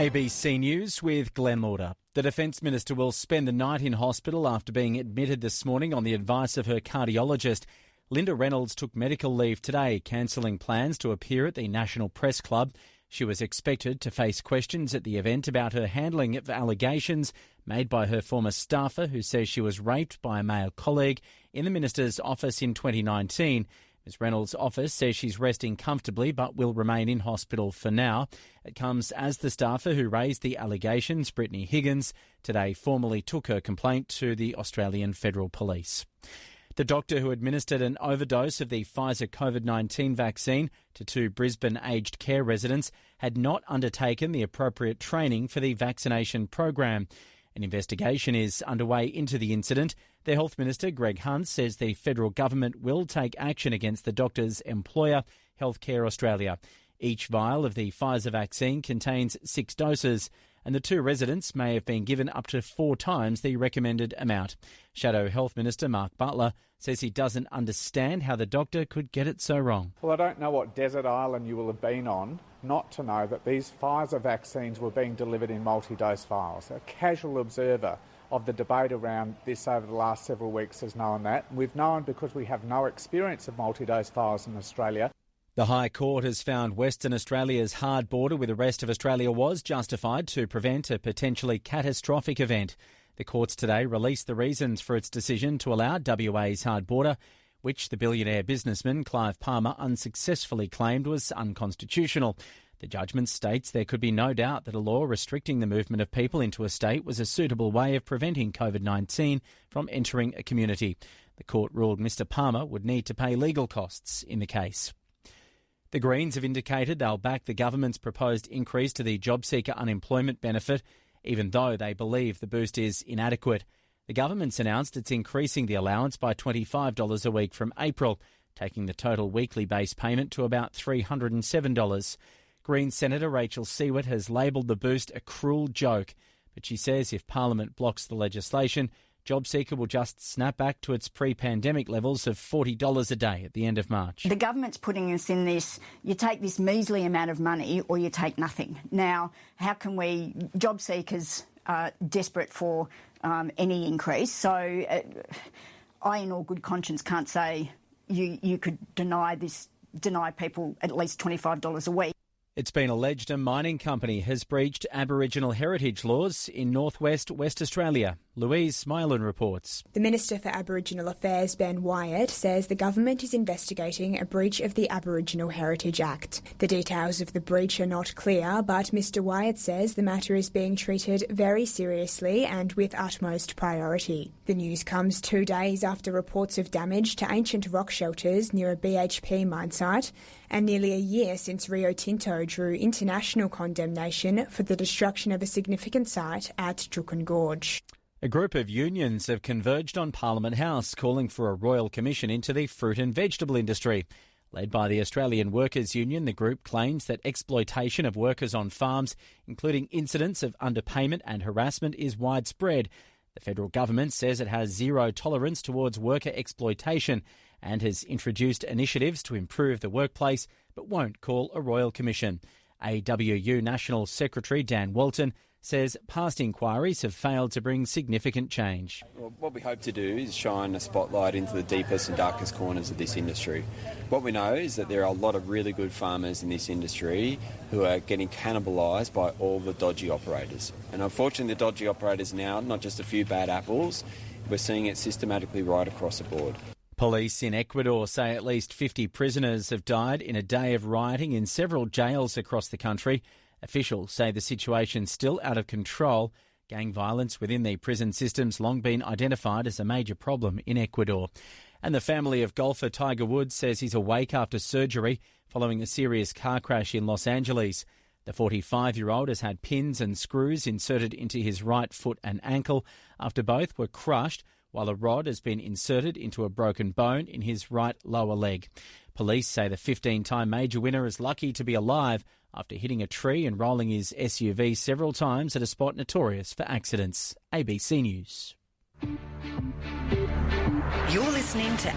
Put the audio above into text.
ABC News with Glenn Lauder. The Defence Minister will spend the night in hospital after being admitted this morning on the advice of her cardiologist. Linda Reynolds took medical leave today, cancelling plans to appear at the National Press Club. She was expected to face questions at the event about her handling of allegations made by her former staffer, who says she was raped by a male colleague in the Minister's office in 2019. Ms Reynolds' office says she's resting comfortably but will remain in hospital for now. It comes as the staffer who raised the allegations, Brittany Higgins, today formally took her complaint to the Australian Federal Police. The doctor who administered an overdose of the Pfizer COVID-19 vaccine to two Brisbane aged care residents had not undertaken the appropriate training for the vaccination program. An investigation is underway into the incident. The Health Minister, Greg Hunt, says the federal government will take action against the doctor's employer, Healthcare Australia. Each vial of the Pfizer vaccine contains 6 doses, and the two residents may have been given up to 4 times the recommended amount. Shadow Health Minister Mark Butler says he doesn't understand how the doctor could get it so wrong. Well, I don't know what desert island you will have been on not to know that these Pfizer vaccines were being delivered in multi-dose vials. A casual observer of the debate around this over the last several weeks has known that. We've known because we have no experience of multi-dose vials in Australia. The High Court has found Western Australia's hard border with the rest of Australia was justified to prevent a potentially catastrophic event. The courts today released the reasons for its decision to allow WA's hard border, which the billionaire businessman Clive Palmer unsuccessfully claimed was unconstitutional. The judgment states there could be no doubt that a law restricting the movement of people into a state was a suitable way of preventing COVID-19 from entering a community. The court ruled Mr Palmer would need to pay legal costs in the case. The Greens have indicated they'll back the government's proposed increase to the JobSeeker unemployment benefit, even though they believe the boost is inadequate. The government's announced it's increasing the allowance by $25 a week from April, taking the total weekly base payment to about $307. Greens Senator Rachel Siewert has labelled the boost a cruel joke, but she says if Parliament blocks the legislation, JobSeeker will just snap back to its pre-pandemic levels of $40 a day at the end of March. The government's putting us in this, you take this measly amount of money or you take nothing. Now, how can we, job seekers are desperate for any increase, so I in all good conscience can't say you could deny people at least $25 a week. It's been alleged a mining company has breached Aboriginal heritage laws in northwest West Australia. Louise Smilan reports. The Minister for Aboriginal Affairs, Ben Wyatt, says the government is investigating a breach of the Aboriginal Heritage Act. The details of the breach are not clear, but Mr Wyatt says the matter is being treated very seriously and with utmost priority. The news comes 2 days after reports of damage to ancient rock shelters near a BHP mine site, and nearly a year since Rio Tinto drew international condemnation for the destruction of a significant site at Juukan Gorge. A group of unions have converged on Parliament House calling for a royal commission into the fruit and vegetable industry. Led by the Australian Workers Union, the group claims that exploitation of workers on farms, including incidents of underpayment and harassment, is widespread. The federal government says it has zero tolerance towards worker exploitation and has introduced initiatives to improve the workplace, but won't call a royal commission. AWU National Secretary Dan Walton says past inquiries have failed to bring significant change. Well, what we hope to do is shine a spotlight into the deepest and darkest corners of this industry. What we know is that there are a lot of really good farmers in this industry who are getting cannibalised by all the dodgy operators. And unfortunately, the dodgy operators now, not just a few bad apples, we're seeing it systematically right across the board. Police in Ecuador say at least 50 prisoners have died in a day of rioting in several jails across the country. Officials say the situation's still out of control. Gang violence within the prison system's long been identified as a major problem in Ecuador. And the family of golfer Tiger Woods says he's awake after surgery following a serious car crash in Los Angeles. The 45-year-old has had pins and screws inserted into his right foot and ankle after both were crushed, while a rod has been inserted into a broken bone in his right lower leg. Police say the 15-time major winner is lucky to be alive after hitting a tree and rolling his SUV several times at a spot notorious for accidents. ABC News. You're listening to